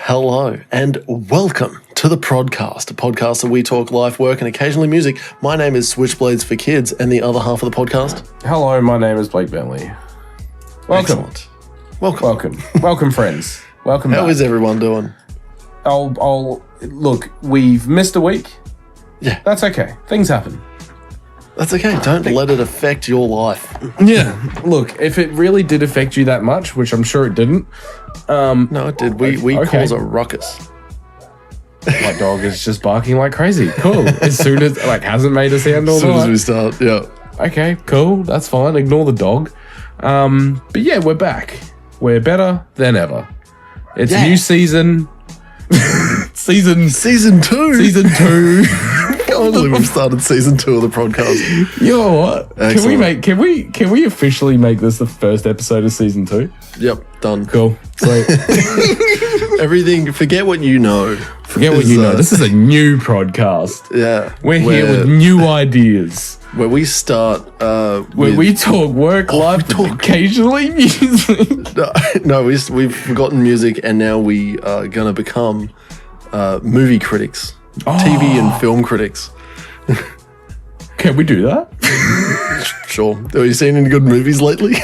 Hello and welcome to the Prodcast, a podcast where we talk life, work, and occasionally music. My name is Switchblades for Kids, and the other half of the podcast. Hello, my name is Bentley. Welcome. Excellent. Welcome, friends. Welcome back. How is everyone doing? I'll look, we've missed a week. Yeah. That's okay. Things happen. That's okay. Don't let it affect your life. Yeah. Look, if it really did affect you that much, which I'm sure it didn't. No, it did. We okay. cause a ruckus. My dog is just barking like crazy. Cool. As soon as, hasn't made a sound all As soon night. as we start, yeah. Okay, cool. That's fine. Ignore the dog. But yeah, we're back. We're better than ever. It's a new season. Season 2. Season 2. I can't believe we've started season 2 of the podcast. You know what? Excellent. Can we officially make this the first episode of season 2? Yep, done. Cool. Sweet. Everything, forget what you know. Forget what you know. This is a new podcast. Yeah. We're here with new ideas. Where we start Where we talk work, life, and occasionally music. No, we've forgotten music, and now we are going to become movie critics, TV and film critics. Can we do that? Sure. Have you seen any good movies lately?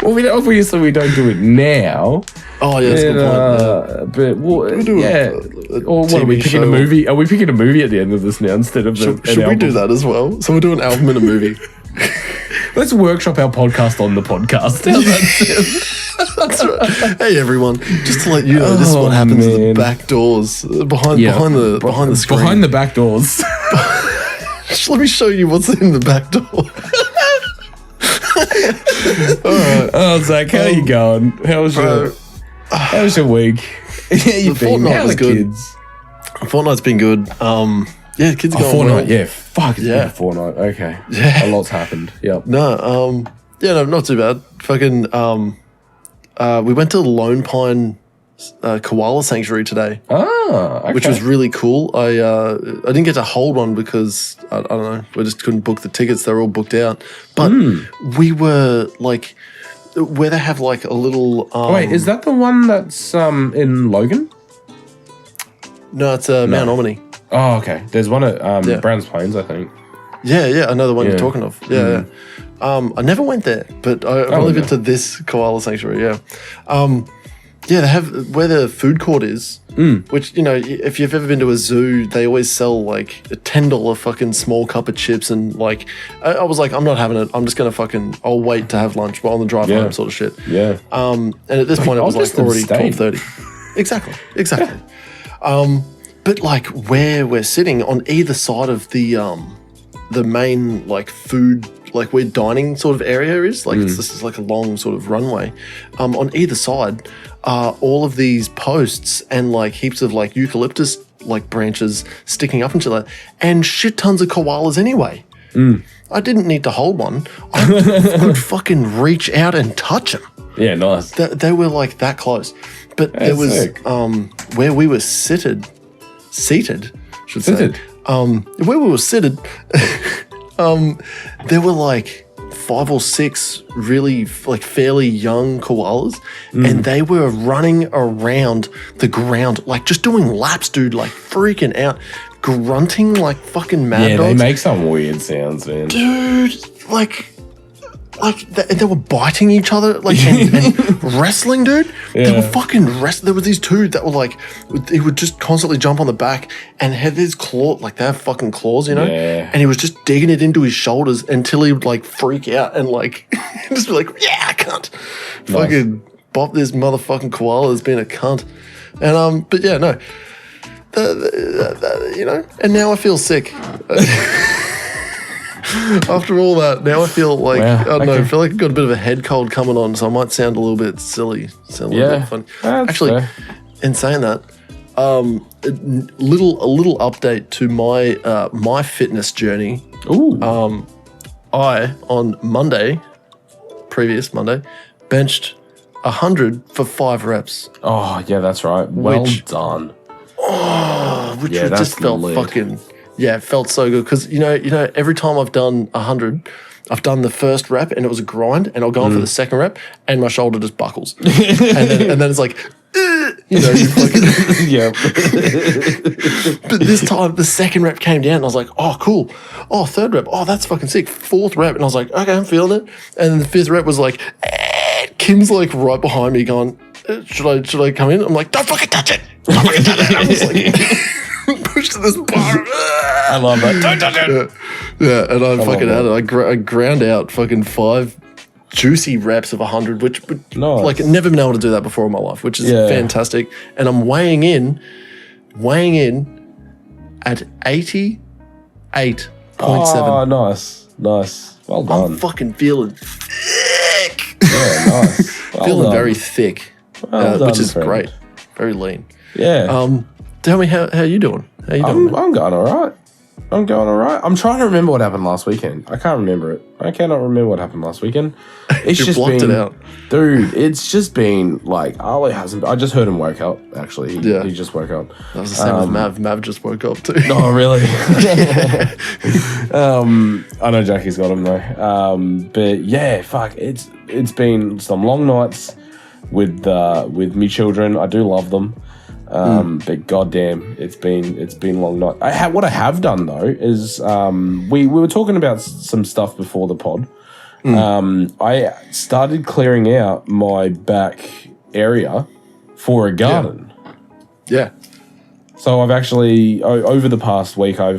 Well, obviously we don't do it now. Oh, yeah, that's a good point. But We'll do yeah. Or what, are we picking a movie? Are we picking a movie at the end of this now instead of Should we do that as well? So we'll do an album and a movie. Let's workshop our podcast on the podcast. How's that sound? That's right. Hey everyone, just to let you know, this is what happens at the back doors, behind the screen. Behind the back doors. Just let me show you what's in the back door. Alright. Oh, Zakk, how you going? How was your week? Yeah, you've been. Fortnite How was the good. kids? Fortnite's been good. Yeah, kids are going Fortnite, well. yeah. Fuck, it's Yeah. been a fortnight. Okay. Yeah. A lot's happened. Yep. No, no, not too bad. Fucking, we went to the Lone Pine koala sanctuary today, Okay. which was really cool. I didn't get to hold one because I don't know, we just couldn't book the tickets. They were all booked out. But we were like, where they have like a little. Wait, is that the one that's in Logan? No, it's Mount Omni. Oh, okay. There's one at Browns Plains, I think. Yeah, I know the one you're talking of. Yeah. I never went there, but I've only been to this koala sanctuary. Yeah. Yeah, they have where the food court is, which, you know, if you've ever been to a zoo, they always sell like a $10 fucking small cup of chips. And like, I was like, I'm not having it. I'm just going to I'll wait to have lunch while on the drive home sort of shit. Yeah. And at this point, it was like already 12:30. Exactly. But like where we're sitting on either side of the main like food, like where dining sort of area is, like this is like a long sort of runway. On either side are all of these posts and like heaps of like eucalyptus like branches sticking up into that, and shit tons of koalas anyway. I didn't need to hold one. I could fucking reach out and touch them. Yeah, nice. They were like that close. But there was sick. where we were seated, Seated? where we were seated, there were like 5 or 6 really like fairly young koalas, and they were running around the ground, like just doing laps, dude, like freaking out, grunting like fucking mad dogs. Yeah, they make some weird sounds, man. Dude, like they were biting each other, like, and wrestling, dude. They were fucking wrestling. There were these two that were like, he would just constantly jump on the back and had his claw, like they have fucking claws, you know? Yeah. And he was just digging it into his shoulders until he would like freak out and like, just be like, yeah, I can't. Nice. Fucking bop this motherfucking koala as being a cunt. And, but yeah, no. You know, and now I feel sick. After all that, now I feel like, I don't know, I feel like I've got a bit of a head cold coming on, so I might sound a little bit silly. Sound a little bit funny. Actually, fair. in saying that, a little update to my fitness journey. Ooh. I, on previous Monday, benched 100 for 5 reps. Oh, yeah, that's right. Well done. Which just felt lit. fucking... Yeah, it felt so good because, you know, every time I've done 100, I've done the first rep and it was a grind, and I'll go on for the second rep and my shoulder just buckles. And then it's like, You know, you fucking Yeah. But this time, the second rep came down, and I was like, oh, cool. Oh, third rep. Oh, that's fucking sick. Fourth rep, and I was like, okay, I'm feeling it. And then the fifth rep was like, Kim's like right behind me going, should I come in? I'm like, don't fucking touch it. Don't fucking touch it. I was like, pushed to this bar. I love that. Don't touch it. Yeah, and I fucking had it. I ground out fucking 5 juicy reps of 100, which Nice. like never been able to do that before in my life, which is fantastic. And I'm weighing in at 88.7. Oh, nice. Well done. I'm fucking feeling thick. Yeah, nice. Well Feeling done. very thick, Well which done, is friend. great. Very lean. Yeah. Tell me how you doing? How you doing? I'm going all right. I'm trying to remember what happened last weekend. I can't remember it. I cannot remember what happened last weekend. It's You just blocked been, it out. dude. It's just been like Ollie hasn't. I just heard him wake up. Actually, he just woke up. That was the same with Mav. Mav just woke up too. Oh, really? I know Jackie's got him though. But yeah, fuck. It's been some long nights with me children. I do love them. But goddamn, it's been long night. What I have done though is we were talking about some stuff before the pod. I started clearing out my back area for a garden. Yeah. So I've actually over the past week I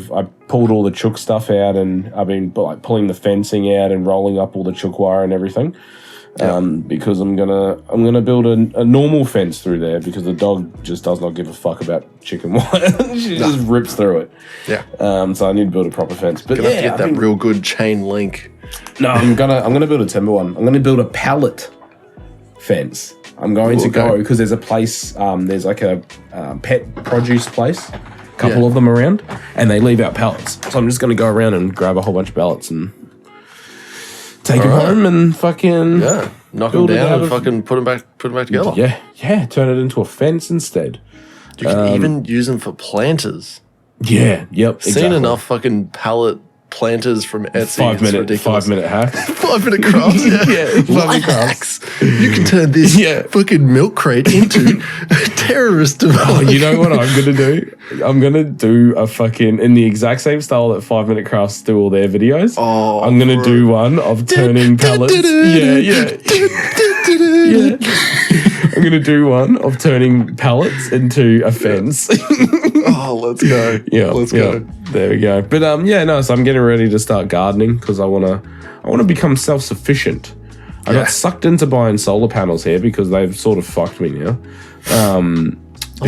pulled all the chook stuff out, and I've been like pulling the fencing out and rolling up all the chook wire and everything. Because I'm gonna build a normal fence through there, because the dog just does not give a fuck about chicken wire. She just rips through it. Yeah. So I need to build a proper fence. But Gonna have to get that real good chain link. No, I'm gonna build a timber one. I'm gonna build a pallet fence. I'm going to go because there's a place. There's like a pet produce place. A couple of them around, and they leave out pallets. So I'm just gonna go around and grab a whole bunch of pallets and take them home and fucking knock them down and fucking put them back together. Yeah, turn it into a fence instead. You can even use them for planters. Yeah, yep. Seen enough fucking pallet planters from Etsy. 5 minute, ridiculous. 5 minute hack. 5 minute crafts. Yeah, 5 minute crafts. You can turn this fucking milk crate into a terrorist device. Oh, you know what I'm gonna do? I'm gonna do a fucking in the exact same style that 5 minute crafts do all their videos. Oh, I'm gonna do one of turning pallets. I'm gonna do one of turning pallets into a fence. Oh, let's go. Let's go. There we go. But so I'm getting ready to start gardening because I wanna become self-sufficient. I got sucked into buying solar panels here because they've sort of fucked me now.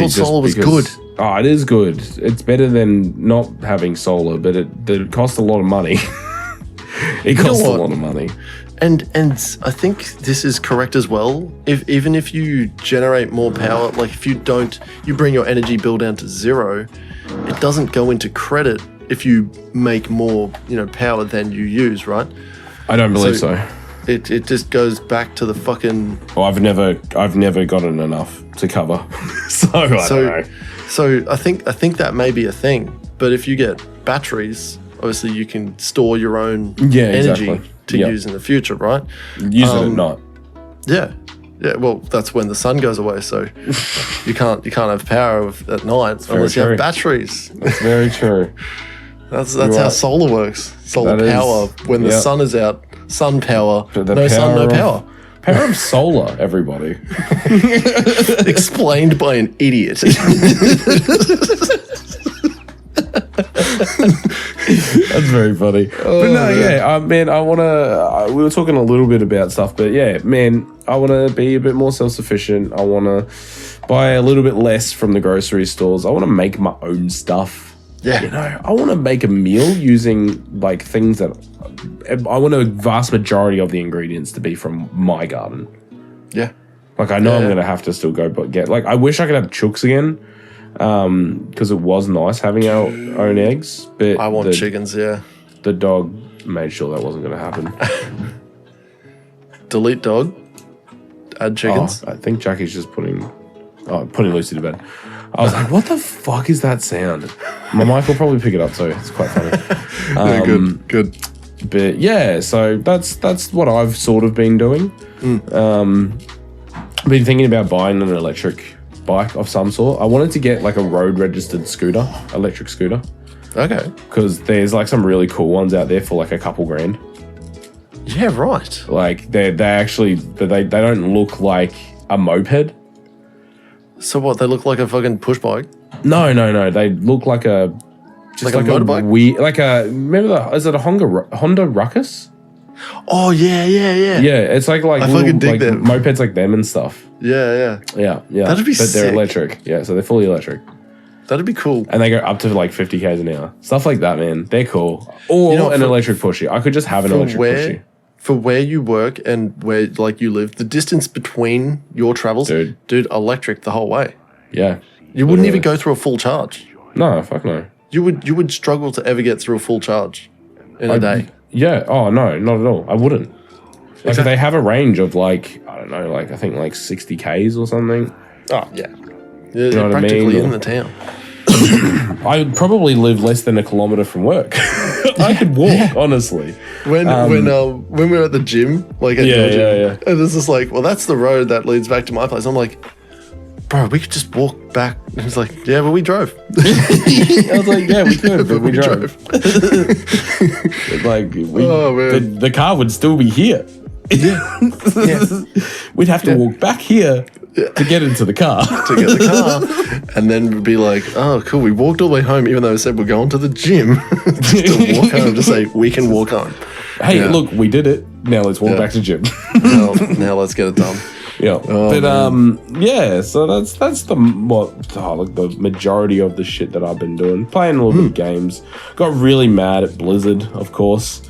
Solar was good. Oh, it is good. It's better than not having solar, but it costs a lot of money. It costs a lot of money. And I think this is correct as well. Even if you generate more power, like if you bring your energy bill down to zero, it doesn't go into credit if you make more, power than you use, right? I don't believe so. It just goes back to the fucking. Well, I've never gotten enough to cover, so I don't know. So I think that may be a thing. But if you get batteries, obviously you can store your own energy to use in the future, right? Use it at night. Yeah. Yeah, well, that's when the sun goes away, so you can't have power at night unless you have batteries. That's very true. That's how solar works. Solar power. When the sun is out, sun power. No sun, no power. Power of solar, everybody. Explained by an idiot. That's very funny. But no, man, I want to... we were talking a little bit about stuff, but yeah, man, I want to be a bit more self-sufficient. I want to buy a little bit less from the grocery stores. I want to make my own stuff. Yeah. I want to make a meal using, like, things that... I want a vast majority of the ingredients to be from my garden. Yeah. Like, I know I'm going to have to still go but get... Like, I wish I could have chooks again. Because it was nice having our own eggs, but I want chickens. Yeah, the dog made sure that wasn't going to happen. Delete dog. Add chickens. I think Jackie's just putting Lucy to bed. I was like, what the fuck is that sound? My mic will probably pick it up, so it's quite funny. Good. But yeah, so that's what I've sort of been doing. I've been thinking about buying an electric bike of some sort. I wanted to get like a road registered scooter, electric scooter. Okay. Because there's like some really cool ones out there for like a couple grand. Yeah, right. Like they don't look like a moped. So what? They look like a fucking push bike? No. They look like a just like a motorbike. Is it a Honda Ruckus? Oh yeah. Yeah, it's like I little, fucking dig like them. mopeds like them and stuff. Yeah. Yeah. That'd be But sick. they're electric. Yeah, so they're fully electric. That'd be cool. And they go up to like 50 k's an hour. Stuff like that, man. They're cool. Or an electric pushy. I could just have an electric pushy. For where you work and where like you live, the distance between your travels, dude, electric the whole way. Yeah. You wouldn't even go through a full charge. No, fuck no. You would struggle to ever get through a full charge in a day. Yeah. Oh no, not at all. I wouldn't. Like they have a range of like, I don't know, like I think like 60 k's or something. Oh yeah. You know what I mean? Practically in the town. I would probably live less than a kilometre from work. I could walk, honestly. When we were at the gym, like at your gym, and it's just like, well, that's the road that leads back to my place. I'm like, bro, we could just walk back. And he's like, yeah, but we drove. I was like, yeah, we could, but we drove. Like, the car would still be here. We'd have to walk back here to get into the car. And then be like, oh, cool, we walked all the way home, even though I said we're going to the gym. Just to walk home, to say we can walk home. Hey, look, we did it. Now let's walk back to gym. now let's get it done. Yeah, so that's the majority of the shit that I've been doing. Playing a little bit of games. Got really mad at Blizzard, of course.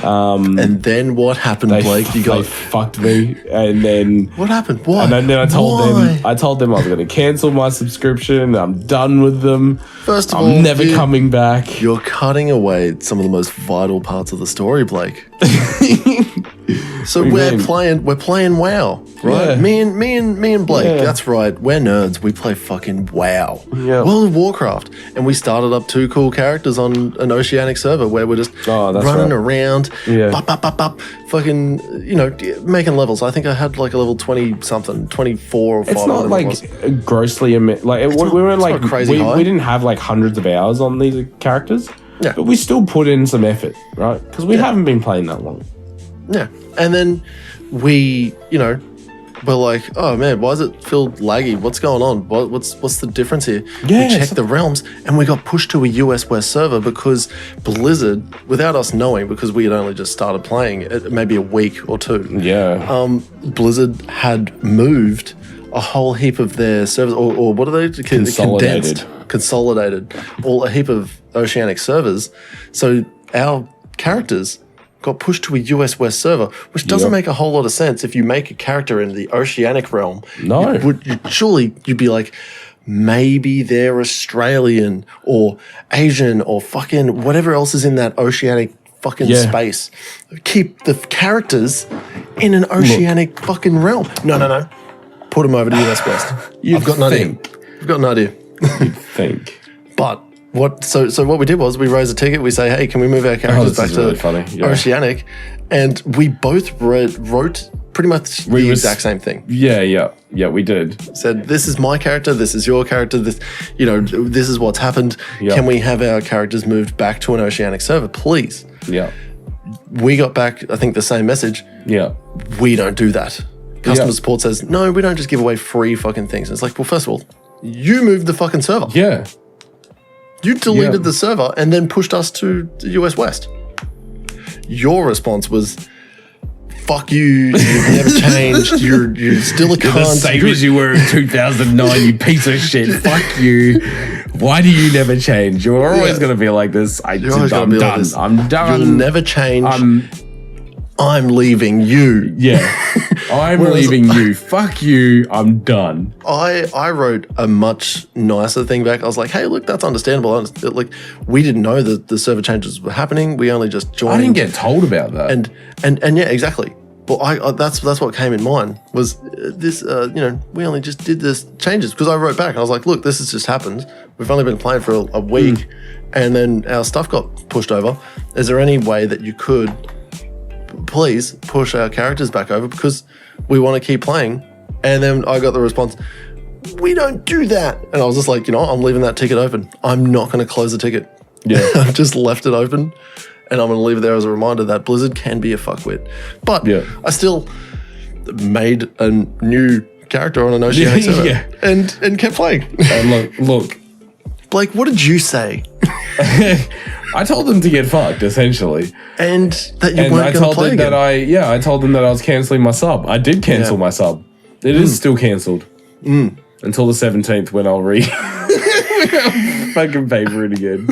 And then what happened, Blake? They fucked me, and then what happened? Why? And then I told them I was going to cancel my subscription. I'm done with them. First of all, I'm never coming back. You're cutting away some of the most vital parts of the story, Blake. So we're playing WoW, right? Yeah. Me and Blake. Yeah. That's right. We're nerds. We play fucking WoW. Yeah. World of Warcraft, and we started up 2 cool characters on an oceanic server where we're just running around, fucking, making levels. I think I had like a level 20 something, 24 or 5. It's not like grossly we didn't have like hundreds of hours on these characters. Yeah. But we still put in some effort, right? Because we haven't been playing that long. Yeah. And then we, we're like, oh man, why does it feel laggy? What's going on? What's the difference here? Yeah, we checked the realms and we got pushed to a US West server because Blizzard, without us knowing, because we had only just started playing maybe a week or 2. Yeah. Blizzard had moved a whole heap of their servers, or what are they? Consolidated. A heap of oceanic servers. So our characters got pushed to a US West server, which doesn't make a whole lot of sense if you make a character in the oceanic realm. No. You'd be like, maybe they're Australian or Asian or fucking whatever else is in that oceanic fucking space. Keep the characters in an oceanic fucking realm. No. Put them over to US West. I've got an idea. You'd think. But so what we did was we raised a ticket. We say, hey, can we move our characters back to Oceanic? And we both wrote pretty much the exact same thing. Yeah, we did. Said, this is my character, this is your character, this is what's happened. Yep. Can we have our characters moved back to an Oceanic server, please? Yeah. We got back, I think, the same message. Yeah. We don't do that. Customer support says, no, we don't just give away free fucking things. It's like, well, first of all, you moved the fucking server. Yeah. You deleted the server and then pushed us to the US West. Your response was, fuck you, you've never changed, you're still a cunt. You're the same as you were in 2009, you piece of shit, fuck you. Why do you never change? You're always going to be like this. I'm done. I'm done. You'll never change. I'm leaving you. Yeah. I'm leaving you. Fuck you. I'm done. I wrote a much nicer thing back. I was like, hey, look, that's understandable. Like, we didn't know that the server changes were happening. We only just joined. I didn't get told about that. And yeah, exactly. But that's what came in mind was this, we only just did this changes because I wrote back. I was like, look, this has just happened. We've only been playing for a week and then our stuff got pushed over. Is there any way that you could please push our characters back over because we want to keep playing? And then I got the response, we don't do that. And I was just like, I'm leaving that ticket open. I'm not going to close the ticket. Yeah. I've just left it open, and I'm going to leave it there as a reminder that Blizzard can be a fuckwit. But I still made a new character on an Oceanic server and kept playing. And look. Blake, what did you say? I told them to get fucked, essentially. And that you weren't going to play again. I told them that I was cancelling my sub. I did cancel my sub. It is still cancelled. Until the 17th when I'll fucking pay for it again.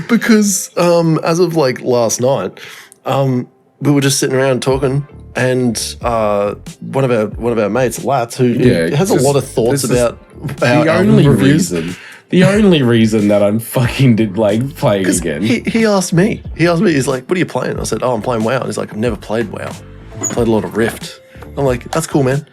Because as of like last night, we were just sitting around talking, and one of our mates, Lats, who has a lot of thoughts about our reviews. The only reason that I'm fucking playing again. He asked me. He's like, "What are you playing?" I said, "Oh, I'm playing WoW." And he's like, "I've never played WoW. I played a lot of Rift." I'm like, "That's cool, man.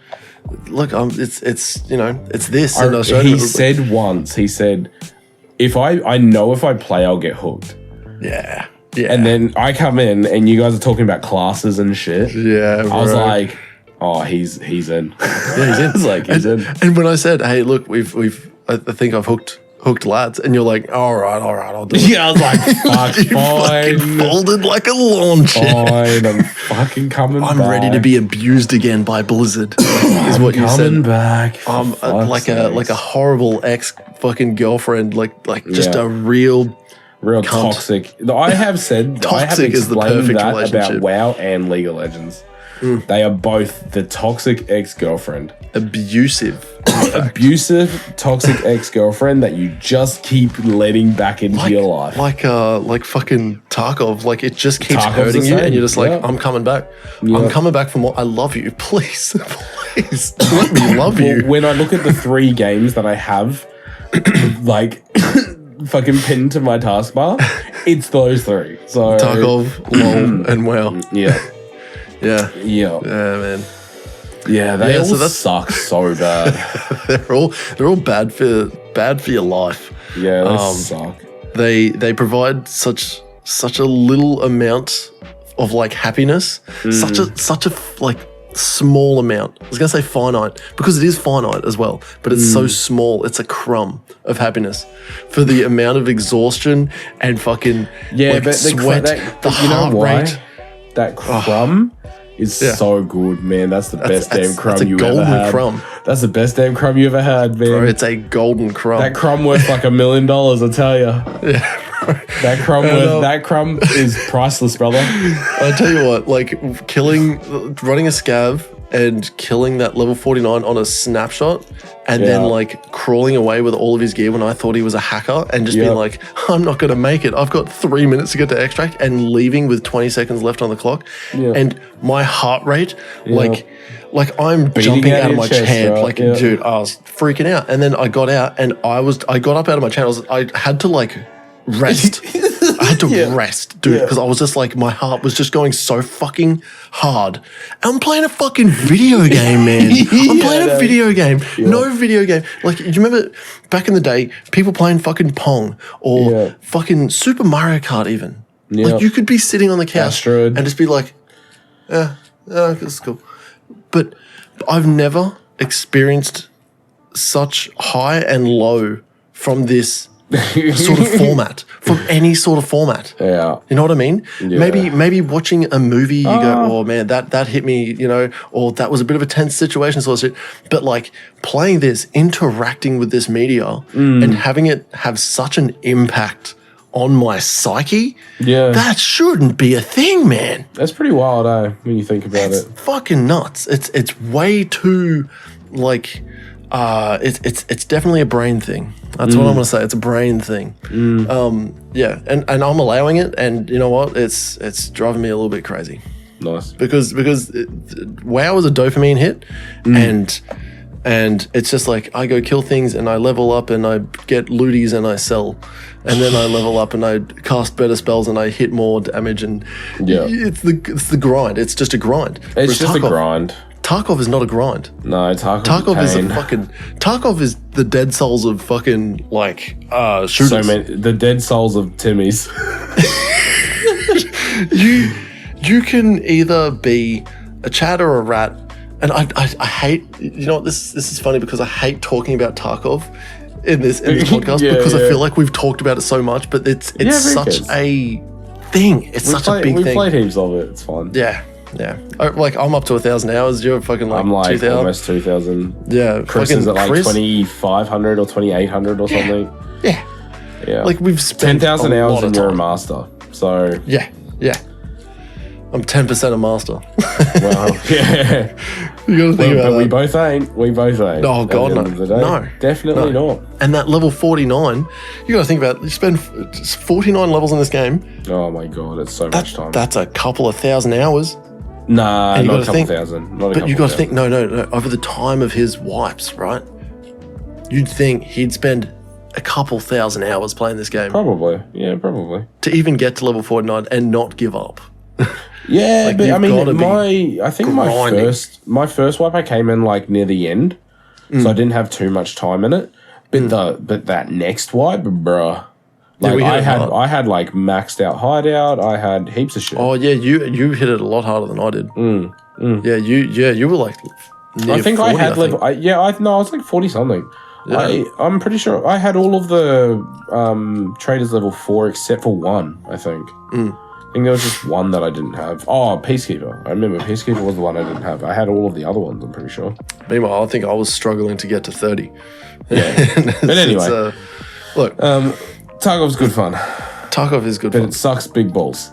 Look, it's this." And he said once, if I know if I play, I'll get hooked. Yeah. And then I come in and you guys are talking about classes and shit. Yeah, I was like, oh, he's in. Yeah, he's in. I was like, he's in. And when I said, hey, look, I think I've hooked Lads, and you're like, all right, I'll do it. Yeah, I was like, fuck, fine. Fucking folded like a lawn chair. Fine, I'm fucking coming back. I'm ready to be abused again by Blizzard, is what you said. Coming back. I'm like a horrible ex fucking girlfriend, just a real cunt. Toxic. I have said toxic is the perfect relationship about WoW and League of Legends. They are both the toxic ex-girlfriend. Abusive, toxic ex-girlfriend that you just keep letting back into your life. Like fucking Tarkov. Like, it just keeps Tarkov's hurting you, and you're just like, I'm coming back. Yeah. I'm coming back for more. I love you. Please let me love you. When I look at the 3 games that I have, fucking pinned to my taskbar, it's those 3. So Tarkov, LOL, and WoW. Yeah, man. Yeah, they all suck so bad. they're all bad for your life. Yeah, they suck. They provide such a little amount of happiness, such a small amount. I was gonna say finite, because it is finite as well, but it's so small. It's a crumb of happiness for the amount of exhaustion and fucking sweat, the heart rate. That crumb is so good, man. That's the best damn crumb you ever had. Crumb. That's the best damn crumb you ever had, man. Bro, it's a golden crumb. That crumb worth like $1 million, I tell you. Yeah, bro. That crumb is priceless, brother. I tell you what, running a scav and killing that level 49 on a snapshot, and then crawling away with all of his gear when I thought he was a hacker, and just being like, I'm not going to make it. I've got 3 minutes to get to extract, and leaving with 20 seconds left on the clock. Yeah. And my heart rate, I'm jumping out of my chair. Right? Dude, I was freaking out. And then I got out, and I got up out of my chair. I had to rest. I had to rest, dude, because I was just my heart was just going so fucking hard. I'm playing a fucking video game, man. I'm playing a video game. Yeah. No video game. Do you remember back in the day, people playing fucking Pong or fucking Super Mario Kart even? Yeah. You could be sitting on the couch and just be like, yeah, this is cool. But I've never experienced such high and low from this sort of format, from any sort of format. Yeah. You know what I mean? Yeah. Maybe watching a movie, you go, oh man, that hit me, or that was a bit of a tense situation, sort of shit. But playing this, interacting with this media and having it have such an impact on my psyche, that shouldn't be a thing, man. That's pretty wild, when you think about it. Fucking nuts. It's way too it's definitely a brain thing. That's what I'm gonna say. It's a brain thing. And I'm allowing it, and you know what? It's driving me a little bit crazy. Nice. Because WoW is a dopamine hit, and it's just I go kill things and I level up and I get looties and I sell, and then I level up and I cast better spells and I hit more damage, and it's the grind. It's just a grind. It's just a grind. Tarkov is not a grind. No, Tarkov is a fucking... Tarkov is the Dead Souls of fucking, shooters. So many... The Dead Souls of Timmys. You can either be a chat or a rat And I hate, you know what, this is funny because I hate talking about Tarkov in this podcast because I feel like we've talked about it so much, but it's such a thing. It's such a big thing. We've played heaps of it. It's fun. Yeah. Like I'm up to 1,000 hours. You're fucking like, I'm like 2,000. almost 2,000. Yeah. Chris is at like 2,500 or 2,800 or something. Yeah. Like we've spent 10,000 hours and you're a master. So yeah. I'm 10% a master. Well, yeah. You gotta think about but that. we both ain't. Oh, God, at the end of the day. No. Definitely not. And that level 49, you gotta think about it. You spend 49 levels in this game. Oh my God, it's so much time. That's a couple of thousand hours. Nah, And you not a gotta couple think- thousand. But you gotta think, no, over the time of his wipes, right? You'd think he'd spend a couple thousand hours playing this game Probably. Yeah, probably. to even get to level 49 and not give up. Yeah, Like, but I you've gotta mean, be I think grinding. my first wipe I came in like near the end, so I didn't have too much time in it. But that next wipe, bruh, like we hit it hard. I had like maxed out hideout. I had heaps of shit. Oh yeah, you hit it a lot harder than I did. Yeah, you were like near I think 40, I had level. I was like 40 something. Yeah. I'm pretty sure I had all of the traders level 4 except for one. I think. I think there was just one that I didn't have. Oh, Peacekeeper. I remember Peacekeeper was the one I didn't have. I had all of the other ones, I'm pretty sure. Meanwhile, I think I was struggling to get to 30. Yeah. But anyway. Look. Tarkov's good fun. Tarkov is good But fun. it sucks big balls.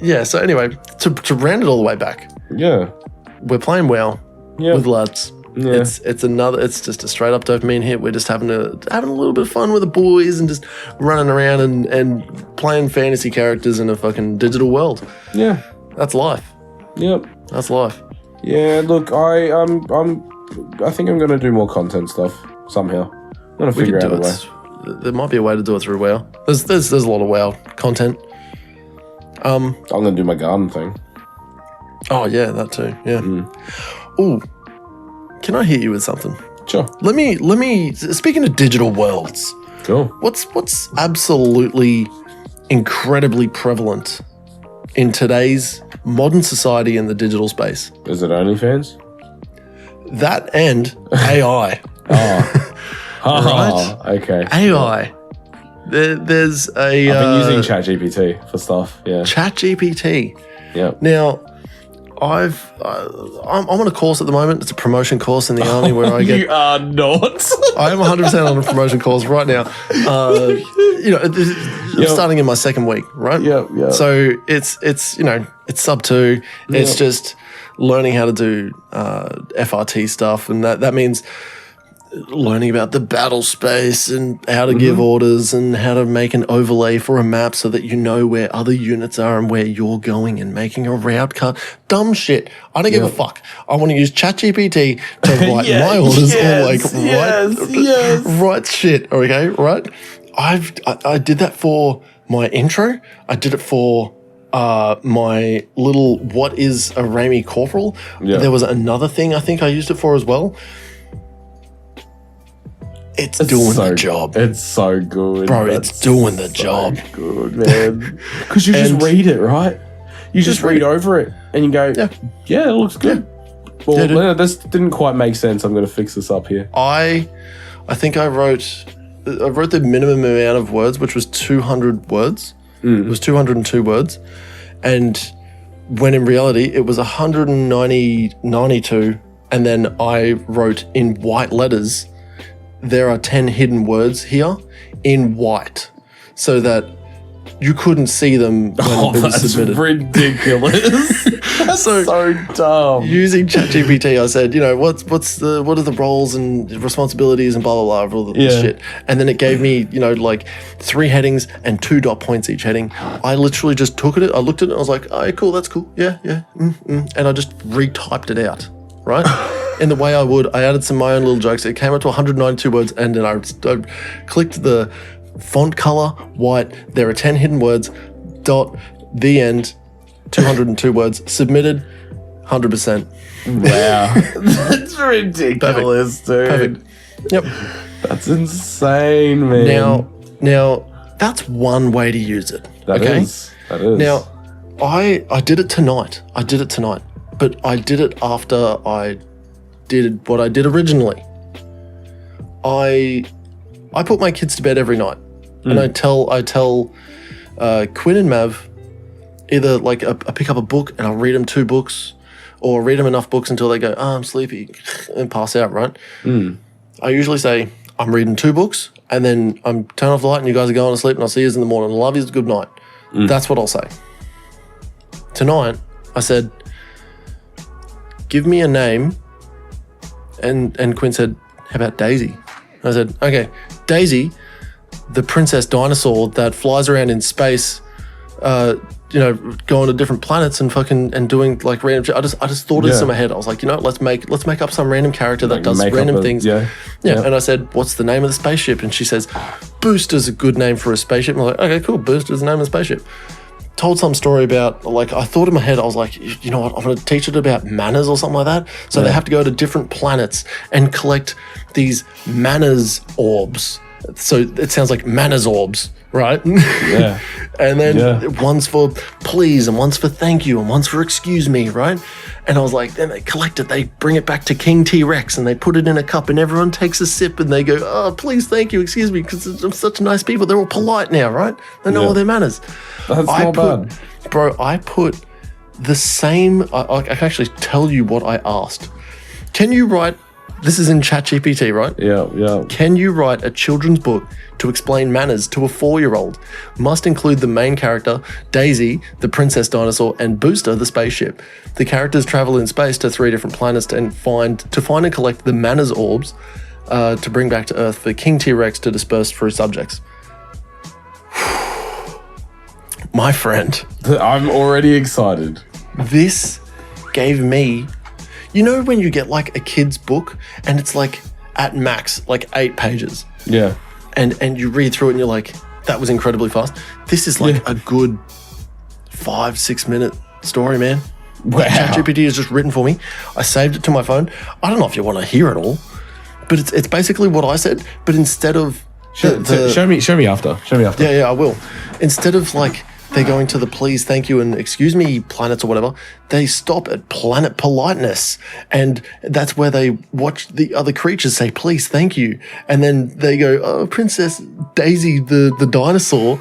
Yeah, so anyway, to round it all the way back, Yeah. we're playing WoW with lads. Yeah. It's just a straight up dopamine hit. We're just having a little bit of fun with the boys and just running around and playing fantasy characters in a fucking digital world. Yeah. That's life. Yep. That's life. Yeah, look, I think I'm gonna do more content stuff somehow. I'm gonna We figure can out do a way. it. There might be a way to do it through WoW. There's a lot of WoW content. I'm gonna do my garden thing. Oh yeah, that too. Yeah. Ooh, can I hit you with something? Sure. Let me. Speaking of digital worlds, Cool. what's absolutely incredibly prevalent in today's modern society in the digital space? Is it OnlyFans? That and AI. Oh, okay. AI. There's a. I've been using ChatGPT for stuff. Yeah. ChatGPT. Yep. Now, I'm on a course at the moment. It's a promotion course in the army where I get. You are not. I am 100% on a promotion course right now. I'm starting in my second week, right? Yep. So it's sub 2. It's just learning how to do FRT stuff, and that means learning about the battle space and how to give orders and how to make an overlay for a map so that you know where other units are and where you're going and making a route cut. Dumb shit. I don't give a fuck. I want to use ChatGPT to write my orders or write shit. Okay, right? I did that for my intro. I did it for my little what is a Ramie Corporal. Yeah. There was another thing I think I used it for as well. It's doing the job. It's so good. Bro, it's doing the job. Good, man. Because you just read it, right? You just read over it and you go, yeah, it looks good. Well, this didn't quite make sense. I'm going to fix this up here. I think I wrote the minimum amount of words, which was 200 words. It was 202 words. And when in reality, it was 92. And then I wrote in white letters, there are 10 hidden words here in white so that you couldn't see them when it was submitted. Ridiculous. That's so dumb. Using ChatGPT, I said, what are the roles and responsibilities and blah, blah, blah, all this shit. And then it gave me, like 3 headings and 2 dot points each heading. I literally just took it, I looked at it, and I was like, oh, cool, that's cool. Yeah. And I just retyped it out, right? In the way I would. I added some of my own little jokes. It came up to 192 words, and then I clicked the font color, white, there are 10 hidden words, dot, the end, 202 words, submitted, 100%. Wow. That's ridiculous, dude. Perfect. Yep. That's insane, man. Now, that's one way to use it. That is. Now, I did it tonight. but I did it after I did what I did originally. I put my kids to bed every night, and I tell Quinn and Mav either like I pick up a book and I'll read them 2 books, or read them enough books until they go, oh, I'm sleepy, and pass out. Right? I usually say I'm reading 2 books, and then I'm turn off the light, and you guys are going to sleep, and I'll see you in the morning. Love you, good night. That's what I'll say. Tonight, I said, give me a name, and Quinn said, how about Daisy? I said, okay, Daisy, the princess dinosaur that flies around in space, going to different planets and doing like random shit. I just thought of this in my head. I was like, let's make up some random character that does random things. Yeah. And I said, what's the name of the spaceship? And she says, Booster's a good name for a spaceship. And I'm like, okay, cool. Booster's the name of the spaceship. Told some story about, like, I thought in my head, I was like, you know what, I'm going to teach it about manners or something like that. So they have to go to different planets and collect these manners orbs. So it sounds like manners orbs, right? Yeah. And then one's for please, and one's for thank you, and one's for excuse me, right? And I was like, then they collect it, they bring it back to King T-Rex, and they put it in a cup, and everyone takes a sip, and they go, oh, please, thank you, excuse me, because I'm such nice people. They're all polite now, right? They know all their manners. That's not bad. Bro, I put the same, I can actually tell you what I asked. Can you write, this is in ChatGPT, right? Yeah. Can you write a children's book to explain manners to a 4-year-old? Must include the main character, Daisy, the princess dinosaur, and Booster, the spaceship. The characters travel in space to 3 different planets to find and collect the manners orbs to bring back to Earth for King T-Rex to disperse through subjects. My friend. I'm already excited. This gave me... You know when you get like a kid's book and it's like at max, like 8 pages. Yeah. And you read through it and you're like, that was incredibly fast. This is like a good 5-6 minute story, man. Wow. ChatGPT has just written for me. I saved it to my phone. I don't know if you want to hear it all, but it's basically what I said, but instead of... Show me after. Yeah, I will. Instead of like... They're going to the please, thank you, and excuse me planets or whatever. They stop at planet politeness. And that's where they watch the other creatures say, please, thank you. And then they go, oh, Princess Daisy, the dinosaur,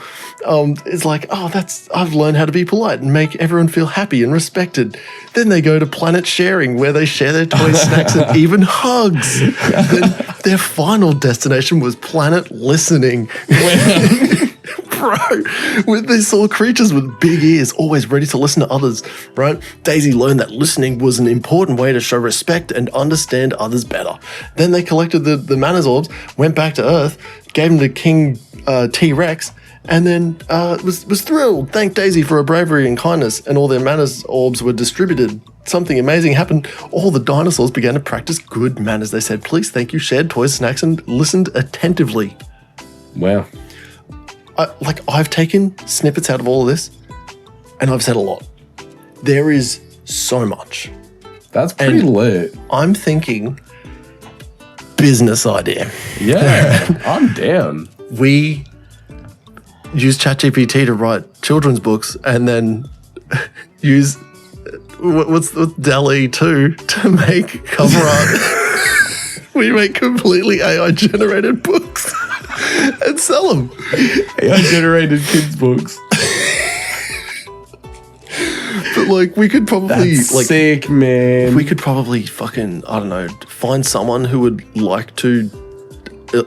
is like, oh, I've learned how to be polite and make everyone feel happy and respected. Then they go to planet sharing, where they share their toys, snacks, and even hugs. Then their final destination was planet listening. Bro, with these little creatures with big ears, always ready to listen to others, right? Daisy learned that listening was an important way to show respect and understand others better. Then they collected the manners orbs, went back to Earth, gave them to King T-Rex, and then was thrilled. Thanked Daisy for her bravery and kindness, and all their manners orbs were distributed. Something amazing happened. All the dinosaurs began to practice good manners. They said, please, thank you, shared toys, snacks, and listened attentively. Wow. I've taken snippets out of all of this, and I've said a lot. There is so much. That's pretty lit. I'm thinking business idea. Yeah, I'm down. We use ChatGPT to write children's books, and then use what's DALL-E 2 to make cover art. We make completely AI generated books. And sell them. AI-generated kids' books. But like, we could probably sick, man. We could probably fucking, I don't know, find someone who would like to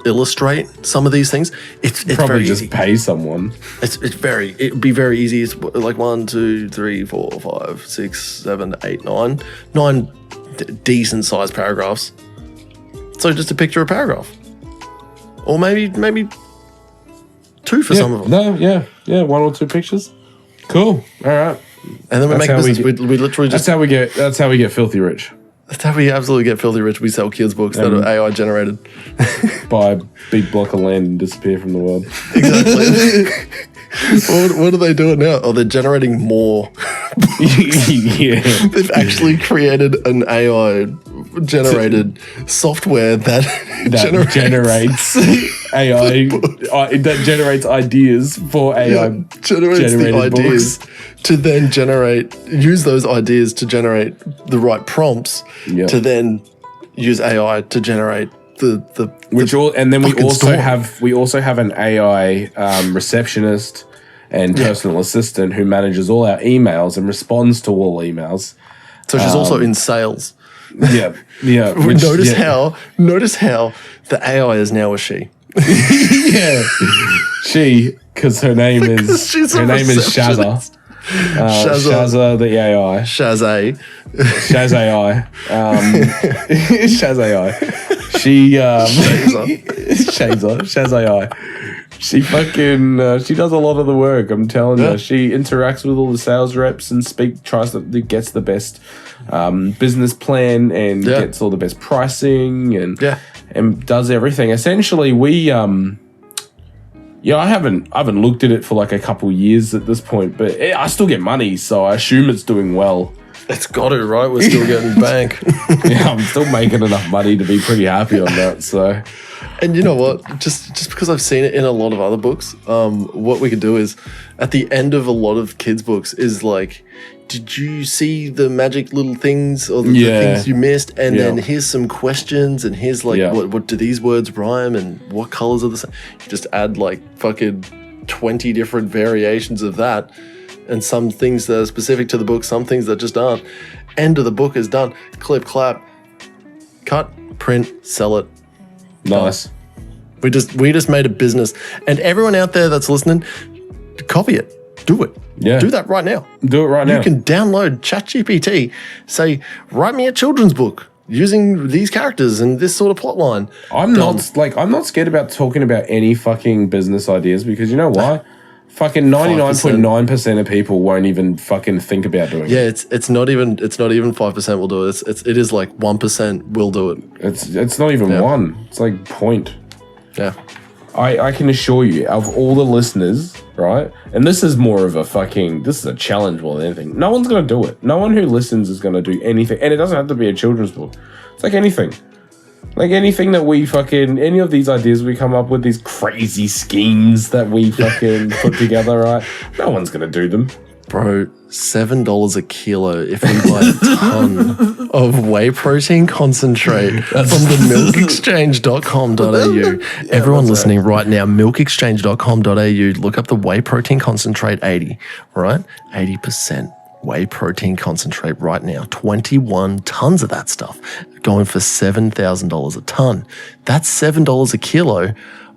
illustrate some of these things. It's probably very just easy. Pay someone. It'd be very easy. It's like 1, 2, 3, 4, 5, 6, 7, 8, 9 decent sized paragraphs. So just a picture of a paragraph. Or maybe 2 for some of them. No, yeah, 1 or 2 pictures. Cool. All right. And then we make business. We literally just. That's how we get filthy rich. That's how we absolutely get filthy rich. We sell kids' books that are AI generated. Buy a big block of land and disappear from the world. Exactly. What are they doing now? Oh, they're generating more. Yeah. They've actually created an AI generated software that generates AI, that generates ideas for AI. Generates the ideas to then use those ideas to generate the right prompts to then use AI to generate we also have an AI receptionist and personal assistant who manages all our emails and responds to all emails. So she's also in sales. Yeah. Notice how the AI is now a she. Yeah, she, because her name is Shazza. Shazza the AI. Shazza. Shaz AI. Shaz AI. Shaz AI. She she does a lot of the work, I'm telling you. She interacts with all the sales reps and gets the best business plan and gets all the best pricing and does everything. Essentially, I haven't looked at it for like a couple years at this point, but I still get money, so I assume it's doing well. It's got to, right? We're still getting bank. Yeah, I'm still making enough money to be pretty happy on that. So, and you know what? Just because I've seen it in a lot of other books, what we could do is at the end of a lot of kids' books is like, did you see the magic little things or the things you missed? And then here's some questions, and here's like, what do these words rhyme, and what colors are the same? You just add like fucking 20 different variations of that. And some things that are specific to the book, some things that just aren't. End of the book is done. Clip, clap, cut, print, sell it. Nice. We just made a business. And everyone out there that's listening, copy it. Do it. Yeah. Do that right now. Do it right now. You can download ChatGPT, say, write me a children's book using these characters and this sort of plot line. I'm not scared about talking about any fucking business ideas, because you know why? Fucking 99.9% of people won't even fucking think about doing it. Yeah, it's not even 5% will do it. It is like 1% will do it. It's not even one. It's like point. Yeah. I can assure you, of all the listeners, right? And this is more of this is a challenge more than anything. No one's gonna do it. No one who listens is gonna do anything. And it doesn't have to be a children's book. It's like anything. Like anything that any of these ideas we come up with, these crazy schemes that we fucking put together, right? No one's going to do them. Bro, $7 a kilo if we buy a ton of whey protein concentrate from the milkexchange.com.au. Everyone listening right now, milkexchange.com.au, look up the whey protein concentrate 80, right? 80%. Whey protein concentrate right now, 21 tons of that stuff, going for $7,000 a ton. That's $7 a kilo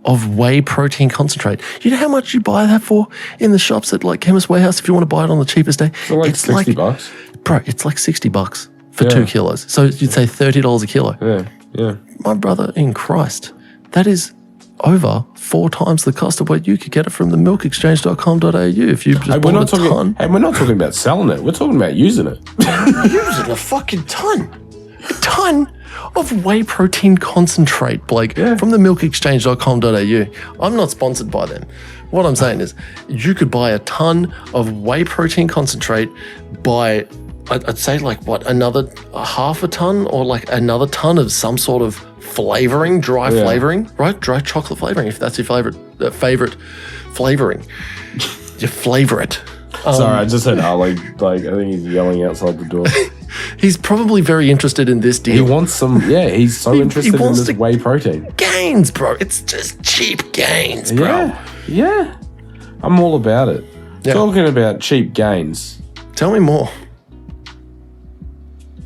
of whey protein concentrate. You know how much you buy that for in the shops at like Chemist Warehouse if you want to buy it on the cheapest day? So like it's $60. Bro, it's like $60 for 2 kilos. So you'd say $30 a kilo. Yeah. My brother in Christ, that is over 4 times the cost of what you could get it from the milkexchange.com.au if you just bought a ton. Hey, we're not talking about selling it. We're talking about using it. Using a fucking ton. A ton of whey protein concentrate, Blake, from the milkexchange.com.au. I'm not sponsored by them. What I'm saying is you could buy a ton of whey protein concentrate by, I'd say like another half a ton or like another ton of some sort of flavoring, dry flavoring, right? Dry chocolate flavoring, if that's your favorite flavoring. You flavor it. Sorry, I just said, like I think he's yelling outside the door. He's probably very interested in this deal. He wants some, he's so interested in this whey protein. Gains, bro. It's just cheap gains, bro. Yeah. I'm all about it. Yeah. Talking about cheap gains. Tell me more.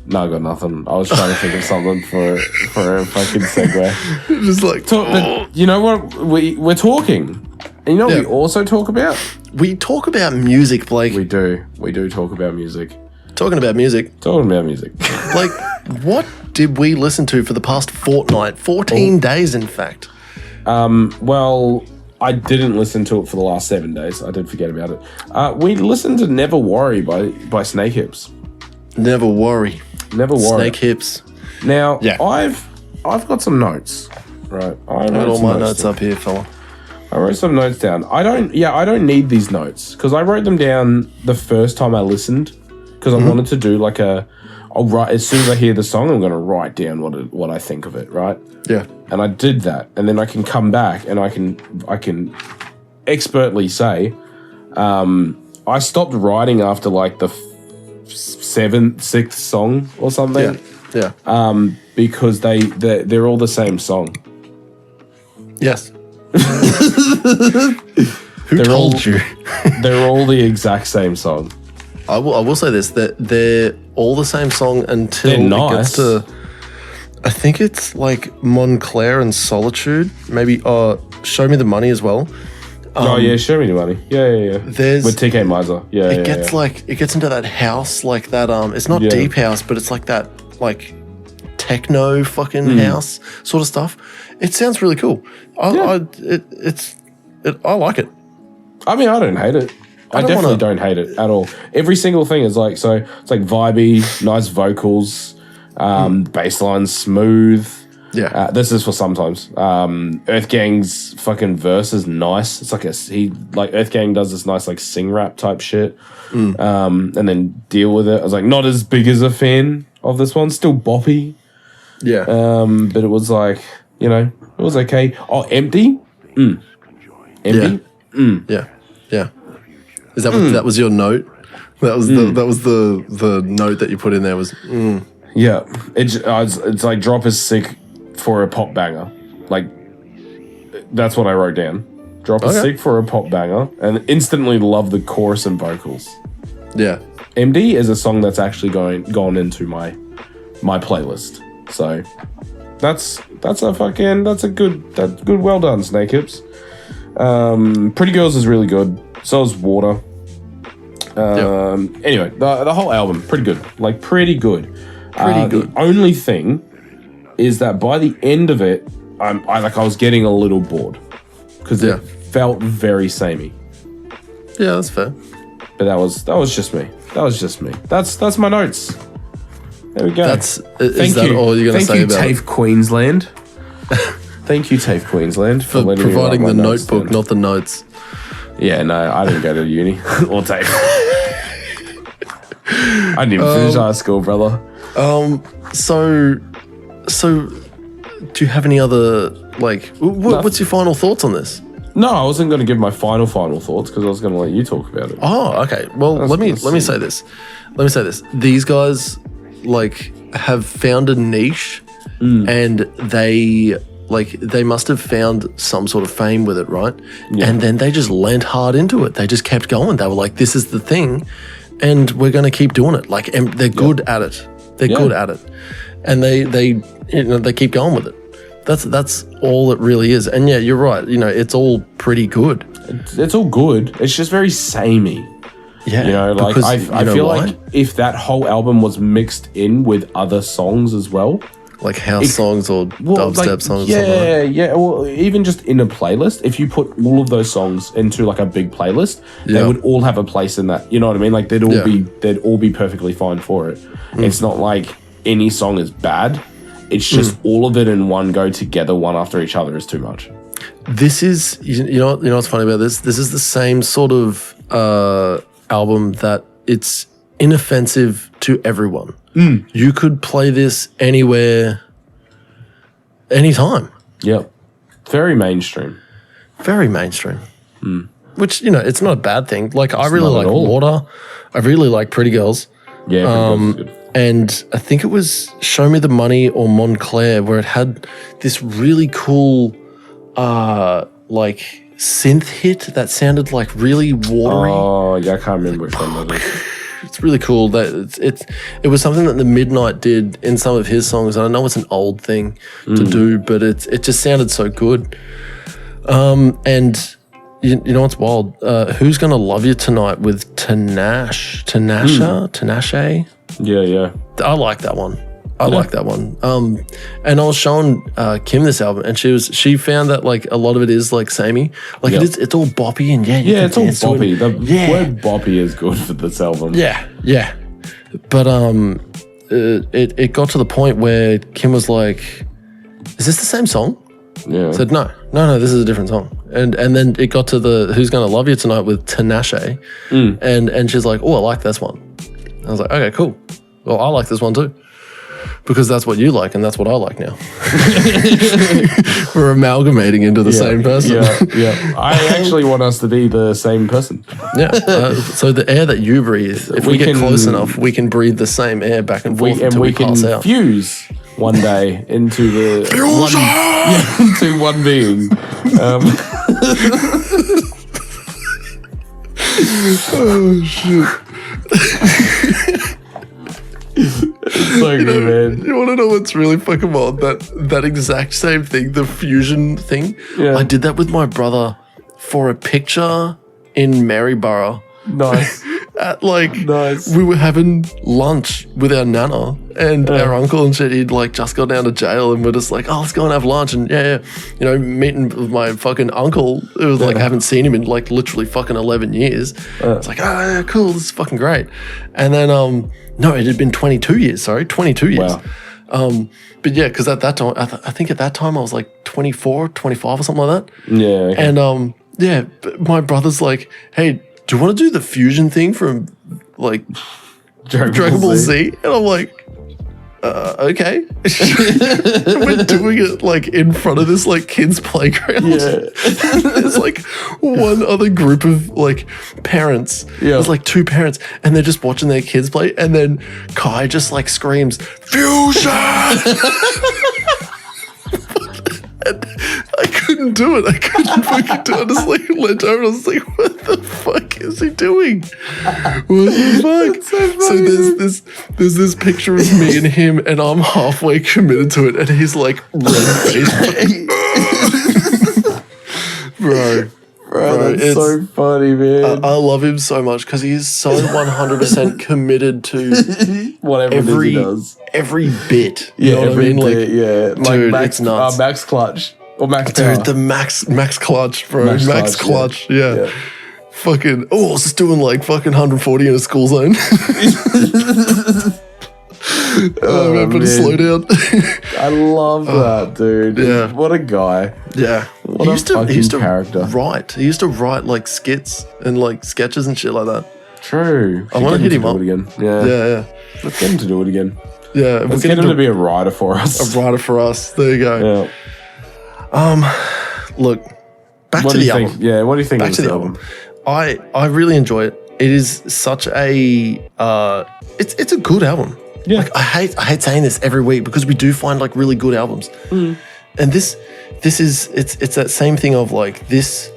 No, I got nothing. I was trying to think of something for a fucking segue. Just like, but you know what? We're talking. And you know what we also talk about? We talk about music, Blake. We do. We do talk about music. Talking about music. Blake, what did we listen to for the past fortnight? 14 days, in fact. Well, I didn't listen to it for the last 7 days. I did forget about it. We listened to Never Worry by Snakehips. Never Worry. Snakehips. Now, I've got some notes, right? I got all my notes up here, fella. I wrote some notes down. I don't need these notes because I wrote them down the first time I listened because I wanted to do like I'll write as soon as I hear the song. I'm going to write down what I think of it, right? Yeah. And I did that, and then I can come back and I can expertly say, I stopped writing after like the sixth song or something. Yeah. Because they're all the same song. Yes. Who told you? They're all the exact same song. I will say this, that they're all the same song until it gets to, I think it's like Montclair and Solitude, maybe Show Me the Money as well. Show Me the Money. Yeah. There's with TK Miser. It gets like it gets into that house, like that it's not deep house, but it's like that like techno fucking house sort of stuff. It sounds really cool. I like it. I mean, I don't hate it. I definitely don't hate it at all. Every single thing is like, so it's like vibey, nice vocals, bass line smooth. Yeah. This is for sometimes. Earth Gang's fucking verse is nice. It's like Earth Gang does this nice like sing rap type shit. And then deal with it. I was like, not as big as a fan of this one. Still boppy. Yeah. But it was like, it was okay. Oh, Empty? Empty? Yeah. Is that what that was your note? That was the note that you put in there was. Yeah, it's like drop is sick for a pop banger. Like that's what I wrote down. Drop is sick for a pop banger, and instantly love the chorus and vocals. Yeah, MD is a song that's actually gone into my playlist. So that's a good. Well done, Snakehips. Pretty Girls is really good. So is Water. Anyway, the whole album pretty good. Like pretty good. The only thing is that by the end of it, I was getting a little bored because it felt very samey. Yeah, that's fair. But that was just me. That's my notes. There we go. Thank you. All you're going to say about Thank you, TAFE Queensland. Thank you, TAFE Queensland, for providing the notebook, not the notes. Yeah, no, I didn't go to uni or TAFE. I didn't even finish high school, brother. So, do you have any other what's your final thoughts on this? No, I wasn't going to give my final thoughts because I was going to let you talk about it. Oh, okay. Well, let me say this. These guys have found a niche, and they must have found some sort of fame with it, right? Yeah. And then they just leant hard into it. They just kept going. They were like, "This is the thing, and we're going to keep doing it." And they're good at it. They're good at it, and they keep going with it. That's all it really is. And yeah, you're right. It's all pretty good. It's all good. It's just very samey. Yeah, I feel like if that whole album was mixed in with other songs as well, like house songs or dubstep songs. Yeah. Or even just in a playlist, if you put all of those songs into like a big playlist, they would all have a place in that. You know what I mean? Like they'd all be perfectly fine for it. It's not like any song is bad. It's just all of it in one go together, one after each other, is too much. This is, you know what's funny about this? This is the same sort of album that it's inoffensive to everyone. You could play this anywhere, anytime. Yep. Very mainstream. Very mainstream. Which, it's not a bad thing. Like, I really like Water. I really like Pretty Girls. Yeah, Pretty Girls is good. And I think it was Show Me the Money or Montclair where it had this really cool synth hit that sounded like really watery. Oh, yeah, I can't remember which one that is. It's really cool. That it was something that the Midnight did in some of his songs. And I know it's an old thing to do, but it just sounded so good. And you know what's wild? Who's Gonna Love You Tonight with Tinashe? Yeah. I like that one. Like that one. And I was showing Kim this album, and she found that a lot of it is samey. It's all boppy and it's all boppy. The word boppy is good for this album. Yeah. But it got to the point where Kim was like, "Is this the same song?" Yeah. I said, No, this is a different song. And then it got to the Who's Gonna Love You Tonight with Tinashe, and she's like, "Oh, I like this one." I was like, "Okay, cool." Well, I like this one too. Because that's what you like and that's what I like now. We're amalgamating into the same person. Yeah. I actually want us to be the same person. Yeah. So the air that you breathe, if we get close enough, we can breathe the same air back and forth until we pass out. Fuse one day into the into one being. Oh shit. It's so good, man. You want to know what's really fucking wild? That exact same thing, the fusion thing. Yeah. I did that with my brother for a picture in Maryborough. Nice. Nice. We were having lunch with our nana and our uncle and shit. He'd like just got down to jail and we're just like, oh, let's go and have lunch. And meeting with my fucking uncle. It was like I haven't seen him in like literally fucking 11 years. It's like, oh, yeah, cool. This is fucking great. And then, no, it had been 22 years. Sorry, 22 years. Wow. But yeah, because at that time, I think at that time I was like 24, 25 or something like that. Yeah. Okay. And but my brother's like, hey, do you want to do the fusion thing from like Dragon Ball Z? And I'm like, okay. We're doing it like in front of this like kids playground. Yeah. There's like one other group of like parents. Yeah. There's like two parents and they're just watching their kids play. And then Kai just like screams, fusion! And I couldn't do it. I couldn't fucking do it. I just like leant over and I was like, what the fuck is he doing? What the fuck? That's so funny, So there's this picture of me and him and I'm halfway committed to it and he's like red-faced. Bro, that's so funny, man. I love him so much because he is so 100% committed to whatever he does. Every bit. You know what I mean? Bit, like dude, Max, it's nuts. Max Clutch. Or Max Power. Dude, the Max Clutch, bro. Max Clutch, yeah. Fucking, I was just doing like fucking 140 in a school zone. Man, but slow down. I love that, dude. Yeah. What a guy. Yeah. What a fucking character. He used to write like skits and like sketches and shit like that. True. I want to hit him up again. Yeah. Let's get him to do it again. Yeah. Let's get him to be a writer for us. A writer for us. There you go. Yeah. Look, back to the album. Yeah, what do you think back of to the album? I really enjoy it. It is such a it's a good album. Yeah. Like I hate saying this every week because we do find like really good albums. And this is it's that same thing of like this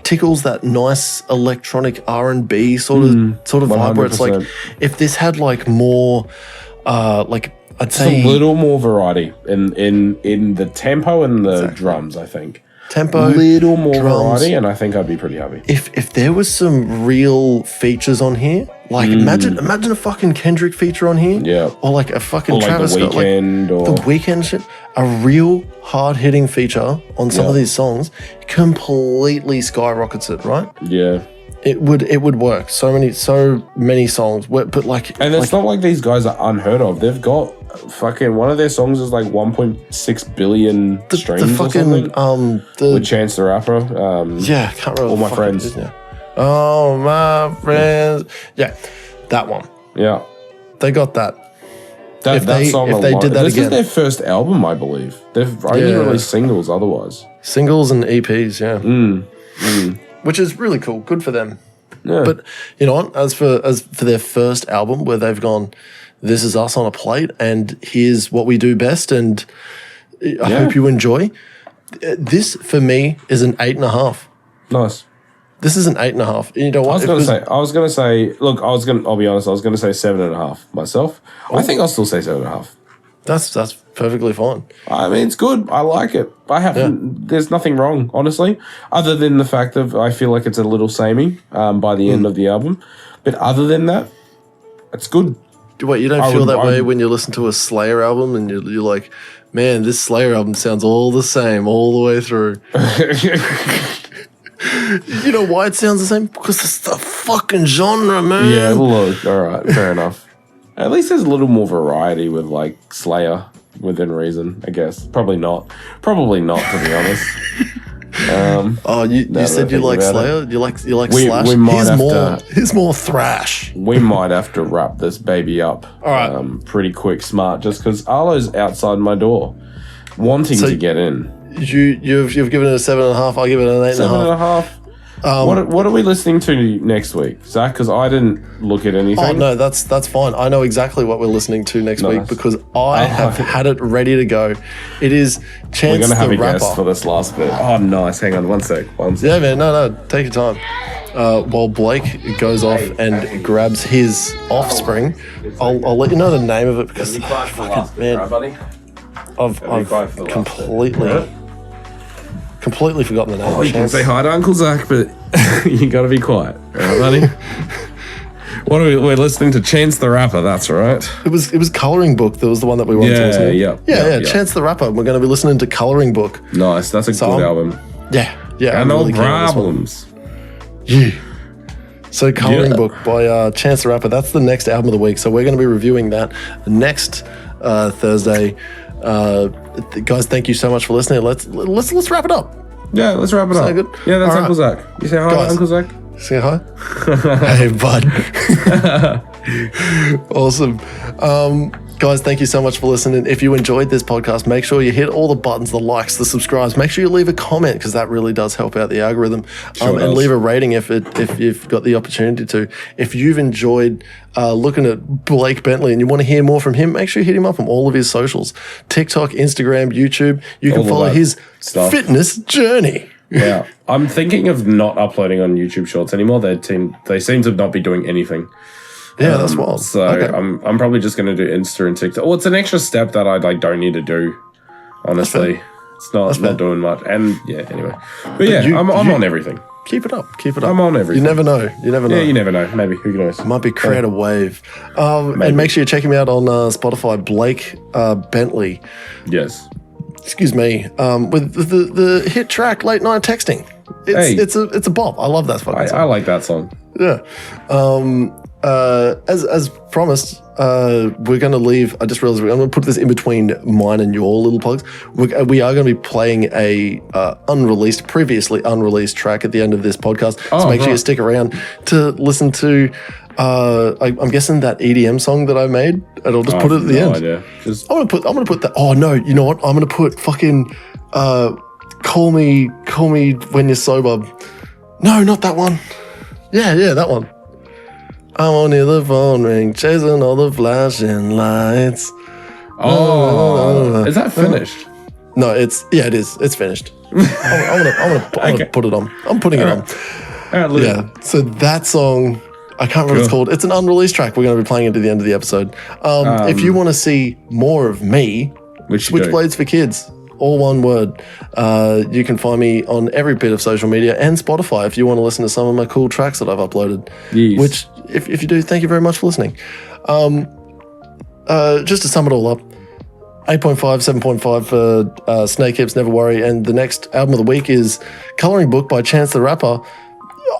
tickles that nice electronic R&B sort of vibe where it's like if this had like more like I'd say a little more variety in the tempo and the drums, I think. Tempo, little more drums. variety, and I think I'd be pretty happy. If there was some real features on here, like imagine a fucking Kendrick feature on here, Yeah. or like a fucking Or like Travis The Scott, Weeknd, or the Weeknd shit, a real hard hitting feature on some of these songs completely skyrockets it, right? Yeah. It would work. So many songs, but like, And it's not like these guys are unheard of. They've got fucking one of their songs is like 1.6 billion streams the fucking or something. With Chance the Rapper. Yeah, can't remember. All My Friends. It is now. Oh my friends. Yeah, that one. Yeah. They got that. That song if they did that this again. is their first album, I believe. They've only released singles otherwise. Singles and EPs, yeah. Which is really cool. Good for them. Yeah. But you know what? As for their first album where they've gone, this is us on a plate and here's what we do best and I hope you enjoy. This, for me, is an 8.5. Nice. This is an 8.5. You know what? I was gonna say, I'll be honest, I was gonna say 7.5 myself. I think I'll still say 7.5. That's perfectly fine. I mean, it's good. I like it. There's nothing wrong, honestly, other than the fact that I feel like it's a little samey by the end of the album. But other than that, it's good. Wait, you don't feel that way when you listen to a Slayer album and you're like, man, this Slayer album sounds all the same all the way through. You know why it sounds the same? Because it's the fucking genre, man. Yeah, look, all right, fair enough. At least there's a little more variety with like Slayer within reason, I guess. Probably not, to be honest. You said you like Slayer? You like Slash? We might here's more thrash. We might have to wrap this baby up pretty quick, smart, just because Arlo's outside my door, wanting to get in. You've given it a 7.5. I'll give it an 8.5. 7.5. What are we listening to next week, Zakk? Because I didn't look at anything. Oh no, that's fine. I know exactly what we're listening to next week because I have had it ready to go. It is Chance the Rapper. We're going to have a guest for this last bit. Oh, nice. Hang on, one sec. Yeah, man. No. Take your time. While Blake goes off and grabs his offspring, I'll let you know the name of it because I've completely forgotten the name. Oh, you can say hi to Uncle Zakk, but you got to be quiet, all right, buddy? We're listening to Chance the Rapper. That's right. It was Coloring Book. That was the one that we wanted to listen to. Yeah. Chance the Rapper. We're going to be listening to Coloring Book. Nice. That's a good album. Yeah. And no problems. Yeah. So Coloring Book by Chance the Rapper. That's the next album of the week. So we're going to be reviewing that next Thursday. Guys, thank you so much for listening. Let's wrap it up. Yeah, let's wrap it up. Good? Yeah, that's Uncle Zakk. You say hi, guys, Uncle Zakk. Say hi. Hey, bud. Awesome. Guys, thank you so much for listening. If you enjoyed this podcast, make sure you hit all the buttons, the likes, the subscribes. Make sure you leave a comment because that really does help out the algorithm. And leave a rating if you've got the opportunity to. If you've enjoyed looking at Blake Bentley and you want to hear more from him, make sure you hit him up on all of his socials. TikTok, Instagram, YouTube. You can follow his fitness journey. Yeah. I'm thinking of not uploading on YouTube Shorts anymore. They seem to not be doing anything. Yeah, that's wild. So I'm probably just going to do Insta and TikTok. Well, it's an extra step that I don't need to do, honestly. It's not doing much. And yeah, anyway. But I'm on everything. Keep it up. I'm on everything. You never know. Yeah, you never know. Maybe. Who knows? It might be create a wave. And make sure you check him out on Spotify, Blake Bentley. Yes. Excuse me. With the hit track Late Night Texting. It's a bop. I love that fucking song. I like that song. Yeah. As promised, we're going to leave. I just realized I'm going to put this in between mine and your little plugs. We are going to be playing a previously unreleased track at the end of this podcast. So make sure you stick around to listen to. I'm guessing that EDM song that I made, and I'll just put it at the end. Idea. I'm gonna put that. Oh no, you know what? I'm gonna put fucking call me when you're sober. No, not that one. Yeah, that one. I'm on the phone ring, chasing all the flashing lights. Is that finished? No, it is. It's finished. I'm gonna put it on. I'm putting it on. All right, yeah. So that song, I can't remember what it's called. It's an unreleased track. We're going to be playing it to the end of the episode. If you want to see more of me, Switchblades for Kids, all one word. You can find me on every bit of social media and Spotify if you want to listen to some of my cool tracks that I've uploaded. Yes. Which, if you do, thank you very much for listening. Just to sum it all up, 8.5, 7.5 for Snakehips, Never Worry, and the next album of the week is Coloring Book by Chance the Rapper.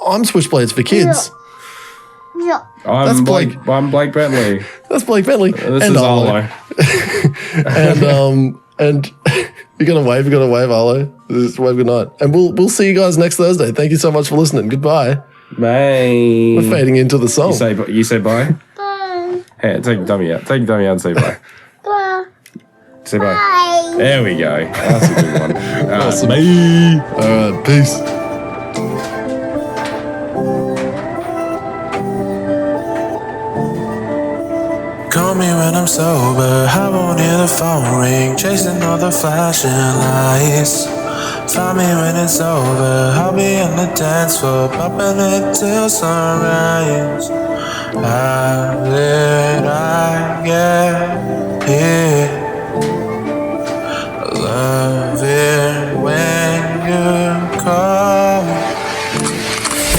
I'm Switchblades for Kids. Yeah. I'm Blake Bentley. That's Blake Bentley. This is Arlo. And you're gonna wave, Arlo. Just wave good night. And we'll see you guys next Thursday. Thank you so much for listening. Goodbye. Bye. We're fading into the song. You say bye? Bye. Hey, take your dummy out. Take your dummy out and say bye. Bye. Say bye. Bye. There we go. That's a good one. Awesome. Bye. Alright, peace. Call me when I'm sober, I won't hear the phone ring, chasing all the flashing lights. Find me when it's over, I'll be on the dance floor, popping it till sunrise. How did I get here? I love it when you call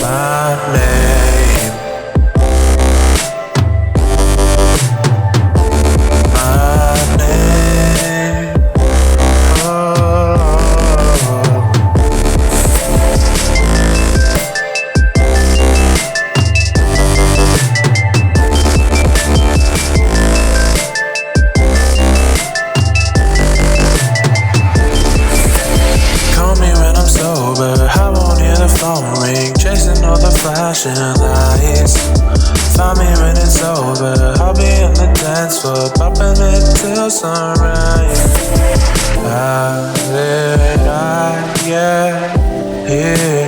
my name. Call me when I'm sober. flashing lights. Find me when it's over. I'll be on the dance floor, popping it till sunrise. How did I get here?